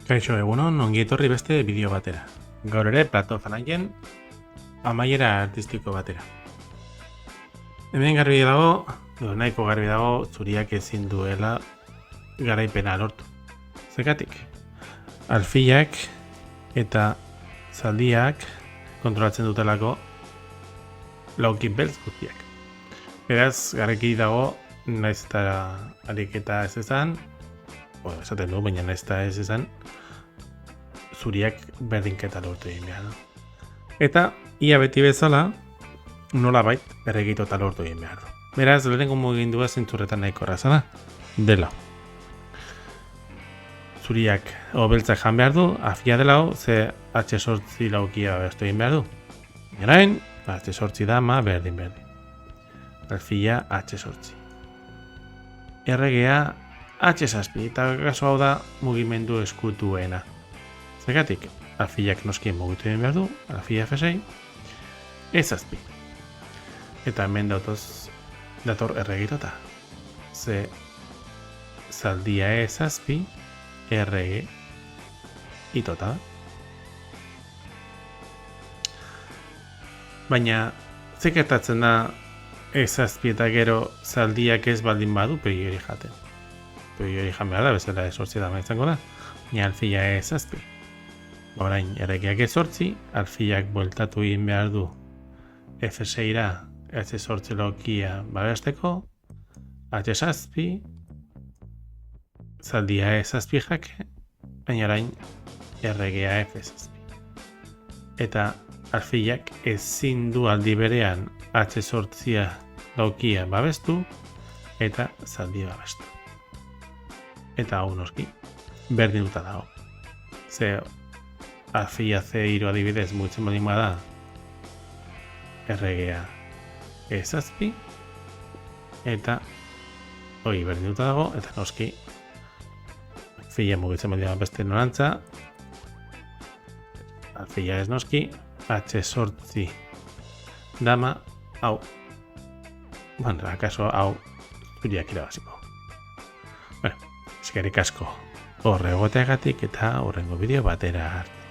Kaixo, egunon, ongi etorri beste bideo batera. Gaur ere, plato fanaien amaiera artistiko batera. Hemen garbi dago, nahiko garbi dago, zuriak ezin duela garaipena lortu. Zergatik, alfiak eta zaldiak kontrolatzen dutelako laukin beltz guztiak. Beraz, gareki dago, naiz eta ariketa ez ezan, esaten du, baina naiz eta ez ezan, zuriak berdinketa lortu egin behar du. Eta, ia beti bezala, nolabait erregitu eta lortu egin behar du. Beraz, lehenengo mugimendua zentzurretan nahiko erraza da, dela. Zuriak beltzak jan behar du, afia dela ze H8 laukia bestu egin behar du. Gerain, H8 dama berdin. Alfia H8. Erregea H7, eta kaso hau da mugimendu eskutuena. Zergatik, alfiak noskien mugitu egin behar du, alfia F6, E7. Eta hemen dator erregitota. Ze zaldia E7, errege itota. Baina, zekertatzen da E7 eta gero zaldiak ez baldin badu priori jaten. Priori jan behar da, bezala esortzi dama izango da. Baina alfia E7. Orain, erregeak E8, alfiak bueltatu egin behar du F6-ra H8 laukia babesteko, H7, zaldia E7 jake, baina orain erregea F7. Eta alfiak ezin du aldi berean H8 laukia babestu eta zaldia babestu. Eta hau noski, berdin duta dago. Ze alfia C3 adibidez mugitzen baldin bada erregea E7 eta hori berdin duta dago eta noski alfia mugitzen baldin bada beste norantza alfia ez noski H8 dama hau akaso hau zuriak irabaziko. Eskerrik asko horre egoteagatik eta horrengo bideo batera arte.